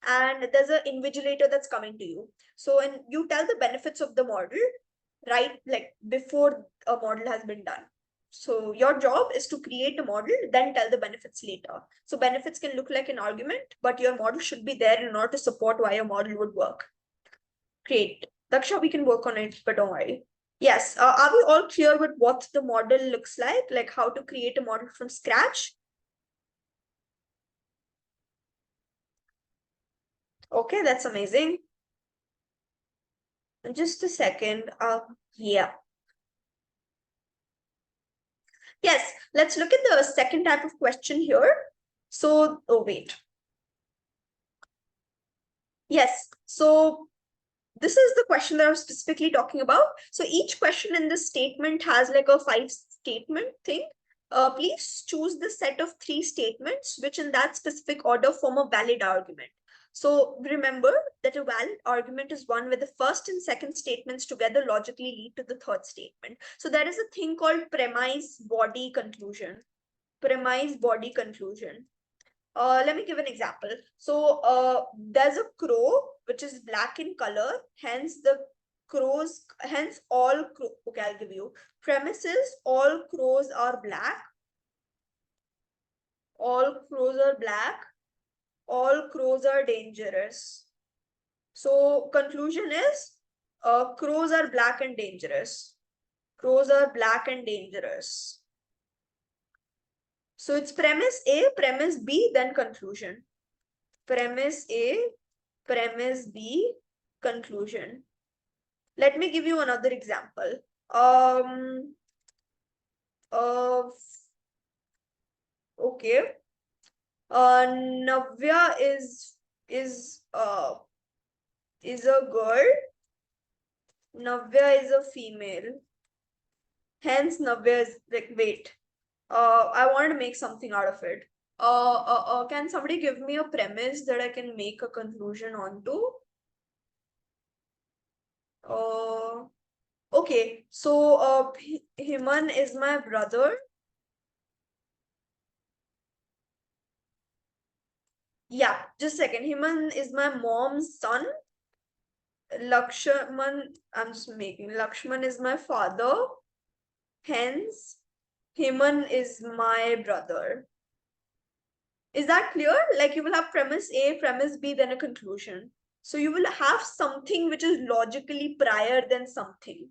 and there's an invigilator that's coming to you. So, and you tell the benefits of the model, right, like before a model has been done. So your job is to create a model, then tell the benefits later. So benefits can look like an argument, but your model should be there in order to support why your model would work. Great. Daksha, we can work on it, but don't worry. Yes, are we all clear with what the model looks like how to create a model from scratch? Okay, that's amazing. Just a second. Yeah. Yes, let's look at the second type of question here. So, oh, wait. Yes, so this is the question that I'm specifically talking about. So each question in this statement has like a 5-statement thing. Please choose the set of 3 statements, which in that specific order form a valid argument. So remember that a valid argument is one where the first and second statements together logically lead to the third statement. So there is a thing called premise, body, conclusion. Premise, body, conclusion. Let me give an example. So there's a crow which is black in color, hence all okay, I'll give you premises. All crows are black. All crows are black. All crows are dangerous. So conclusion is crows are black and dangerous. Crows are black and dangerous. So it's premise A, premise B, then conclusion. Premise A, premise B, conclusion. Let me give you another example. Okay. Navya is a girl. Navya is a female. Hence, Navya is like, wait. I wanted to make something out of it. Can somebody give me a premise that I can make a conclusion onto? Okay, so Himan is my brother. Yeah, just a second. Himan is my mom's son. Lakshman, I'm just making Lakshman is my father. Hence, Heman is my brother. Is that clear? Like you will have premise A, premise B, then a conclusion. So you will have something which is logically prior than something.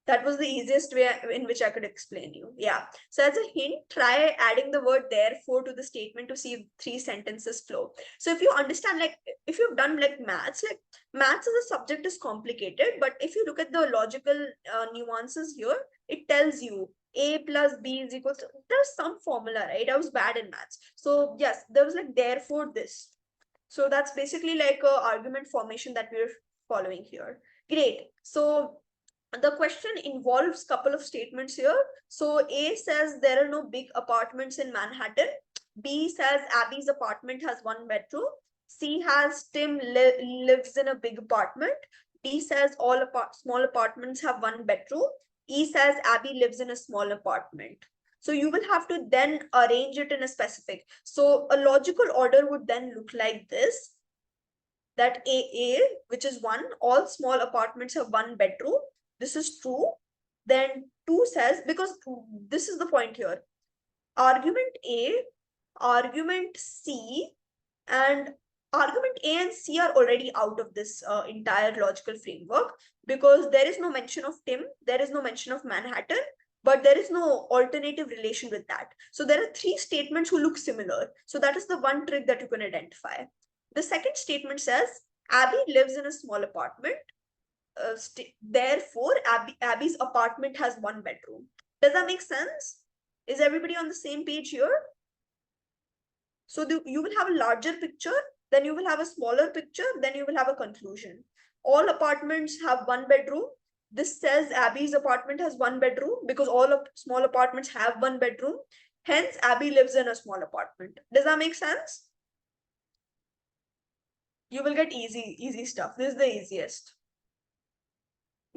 That was the easiest way in which I could explain you. Yeah. So as a hint, try adding the word therefore to the statement to see if 3 sentences flow. So if you understand, like if you've done like maths as a subject is complicated, but if you look at the logical nuances here, it tells you A plus B is equal to, there's some formula, right? I was bad in maths. So yes, there was like therefore this. So that's basically like a argument formation that we're following here. Great. So the question involves couple of statements here. So A says there are no big apartments in Manhattan. B says Abby's apartment has 1 bedroom. C has Tim lives in a big apartment. D says all small apartments have 1 bedroom. E says Abby lives in a small apartment. So you will have to then arrange it in a specific. So a logical order would then look like this. That A, which is 1, all small apartments have 1 bedroom. This is true. Then 2 says, because this is the point here. Argument A, argument C, and argument A and C are already out of this entire logical framework because there is no mention of Tim, there is no mention of Manhattan, but there is no alternative relation with that. So there are 3 statements who look similar. So that is the one trick that you can identify. The second statement says, Abby lives in a small apartment. Therefore, Abby's apartment has 1 bedroom. Does that make sense? Is everybody on the same page here? So you will have a larger picture, then you will have a smaller picture, then you will have a conclusion. All apartments have 1 bedroom. This says Abby's apartment has 1 bedroom because all of small apartments have 1 bedroom. Hence, Abby lives in a small apartment. Does that make sense? You will get easy stuff. This is the easiest.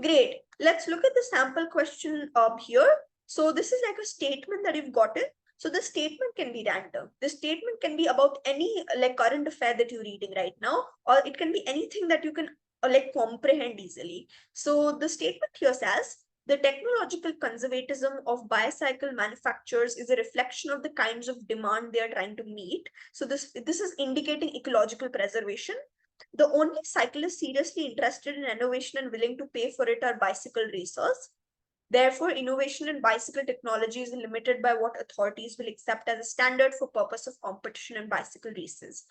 Great. Let's look at the sample question up here. So this is like a statement that you've gotten. So the statement can be random. The statement can be about any like current affair that you're reading right now, or it can be anything that you can like comprehend easily. So the statement here says, the technological conservatism of bicycle manufacturers is a reflection of the kinds of demand they are trying to meet. So this is indicating ecological preservation. The only cyclists seriously interested in innovation and willing to pay for it are bicycle racers. Therefore, innovation in bicycle technology is limited by what authorities will accept as a standard for purpose of competition in bicycle races.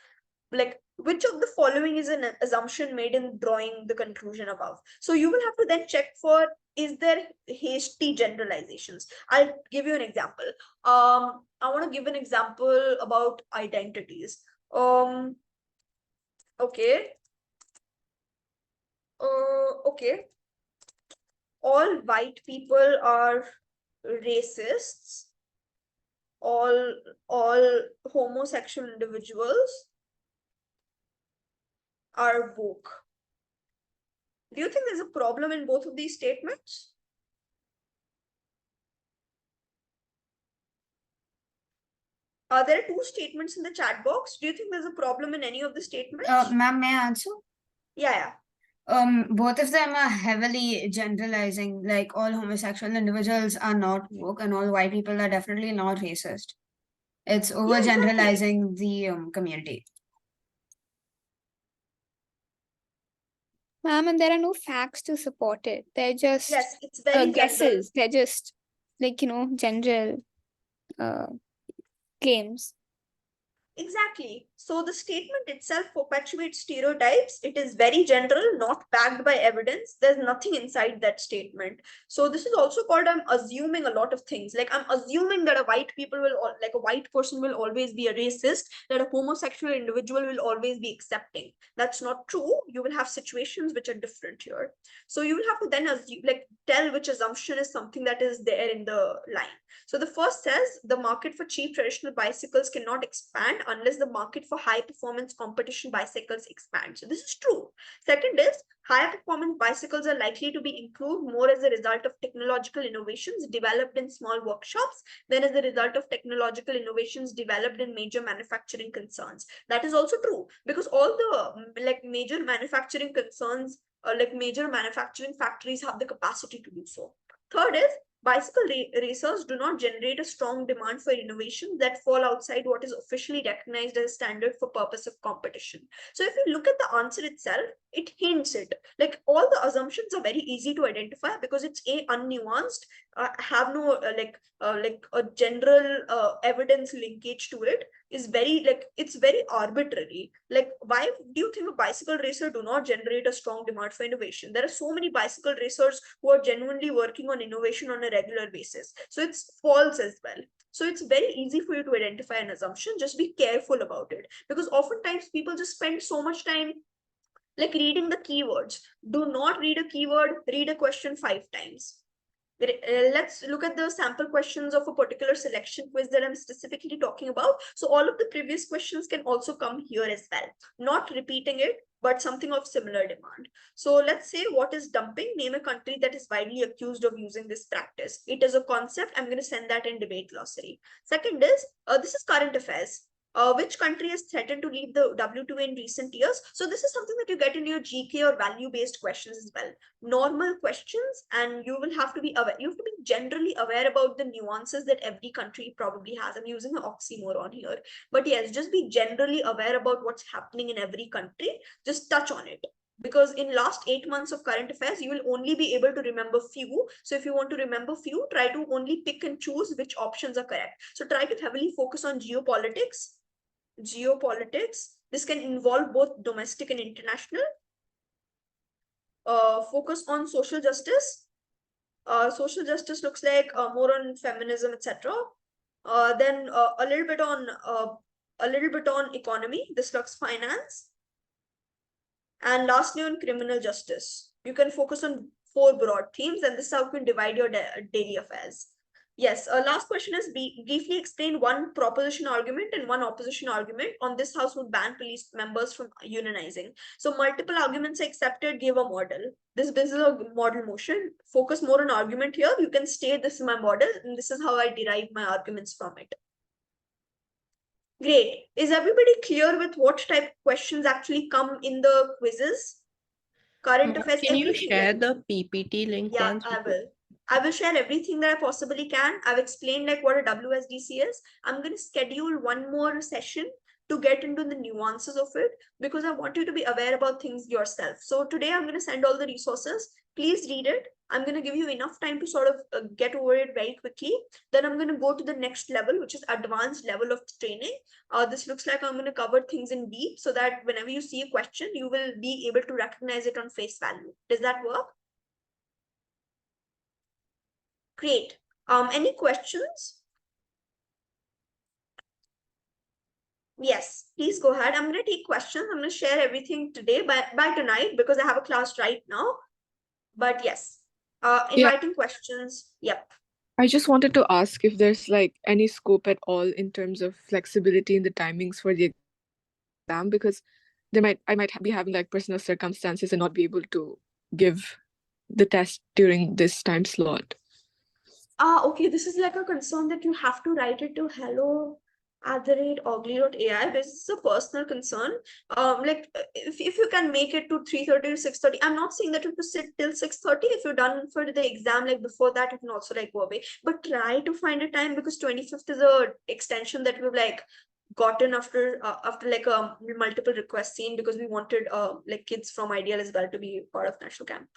Like, which of the following is an assumption made in drawing the conclusion above? So you will have to then check for, is there hasty generalizations? I'll give you an example. I want to give an example about identities. Okay. Okay. All white people are racists. All homosexual individuals are woke. Do you think there's a problem in both of these statements? There are 2 statements in the chat box. Do you think there's a problem in any of the statements? Ma'am, may I answer? Yeah. Both of them are heavily generalizing, like all homosexual individuals are not woke and all white people are definitely not racist. It's overgeneralizing the community. Ma'am, and there are no facts to support it. They're just Yes, it's very guesses. They're just like, general claims. Exactly. So the statement itself perpetuates stereotypes. It is very general, not backed by evidence. There's nothing inside that statement. So this is also called, I'm assuming a lot of things. Like I'm assuming that a white person will always be a racist, that a homosexual individual will always be accepting. That's not true. You will have situations which are different here. So you will have to then assume, tell which assumption is something that is there in the line. So the first says the market for cheap traditional bicycles cannot expand unless the market for high performance competition bicycles expands. So this is true. Second is high performance bicycles are likely to be improved more as a result of technological innovations developed in small workshops than as a result of technological innovations developed in major manufacturing concerns. That is also true because all the major manufacturing concerns, major manufacturing factories have the capacity to do so. Third is bicycle racers do not generate a strong demand for innovation that fall outside what is officially recognized as a standard for purpose of competition. So if you look at the answer itself, it hints it. Like all the assumptions are very easy to identify because it's unnuanced, have no like a general evidence linkage to it, is very like it's very arbitrary. Like why do you think a bicycle racer do not generate a strong demand for innovation? There are so many bicycle racers who are genuinely working on innovation on a regular basis, so it's false as well. So it's very easy for you to identify an assumption. Just be careful about it, because oftentimes people just spend so much time like reading the keywords. Do not read a keyword, read a question 5 times. Let's look at the sample questions of a particular selection quiz that I'm specifically talking about. So all of the previous questions can also come here as well. Not repeating it, but something of similar demand. So let's say, what is dumping? Name a country that is widely accused of using this practice. It is a concept. I'm going to send that in debate glossary. Second is, this is current affairs. Which country has threatened to leave the WTO in recent years? So this is something that you get in your GK or value-based questions as well. Normal questions, and you will have to be aware. You have to be generally aware about the nuances that every country probably has. I'm using an oxymoron here, but yes, just be generally aware about what's happening in every country. Just touch on it, because in last 8 months of current affairs, you will only be able to remember few. So if you want to remember few, try to only pick and choose which options are correct. So try to heavily focus on geopolitics. This can involve both domestic and international. Focus on social justice. Social justice looks like more on feminism, etc. Then a little bit on economy. This looks finance. And lastly, on criminal justice. You can focus on 4 broad themes, and this is how you can divide your daily affairs. Yes, last question is briefly explain one proposition argument and one opposition argument on this house would ban police members from unionizing. So multiple arguments are accepted, give a model. This is a model motion. Focus more on argument here. You can state this is my model and this is how I derive my arguments from it. Great. Is everybody clear with what type of questions actually come in the quizzes? Current affairs, Can you everything. share the PPT link Yeah, once? I will share everything that I possibly can. I've explained like what a WSDC is. I'm going to schedule one more session to get into the nuances of it, because I want you to be aware about things yourself. So today I'm going to send all the resources. Please read it. I'm going to give you enough time to sort of get over it very quickly. Then I'm going to go to the next level, which is advanced level of training. This looks like I'm going to cover things in deep so that whenever you see a question, you will be able to recognize it on face value. Does that work? Great. Any questions? Yes, please go ahead. I'm going to take questions. I'm going to share everything today by tonight, because I have a class right now. But yes, inviting questions. Yep. I just wanted to ask if there's like any scope at all in terms of flexibility in the timings for the exam, because I might be having like personal circumstances and not be able to give the test during this time slot. Okay, this is like a concern that you have to write it to hello@ogly.ai. This is a personal concern. Like if you can make it to 3:30 or 6:30, I'm not saying that you have to sit till 6:30. If you're done for the exam, like before that, you can also like go away. But try to find a time, because 25th is a extension that we've like gotten after like a multiple requests seen, because we wanted like kids from Ideal as well to be part of national camp.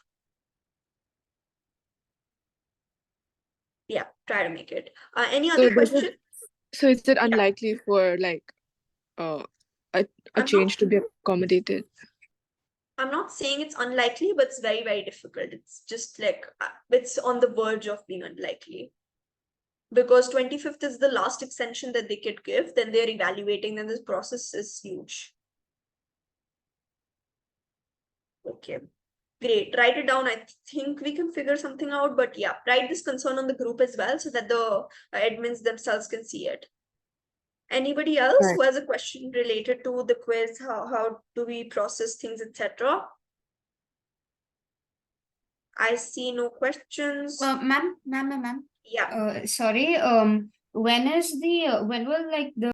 Yeah, try to make it. Any other question? So is it unlikely for like a change to be accommodated? I'm not saying it's unlikely, but it's very, very difficult. It's just like it's on the verge of being unlikely, because 25th is the last extension that they could give. Then they're evaluating, then this process is huge. Okay, great. Write it down. I think we can figure something out, but yeah, write this concern on the group as well so that the admins themselves can see it. Anybody else who has a question related to the quiz? How do we process things, etc.? I see no questions. Ma'am. Yeah. Sorry. When will like the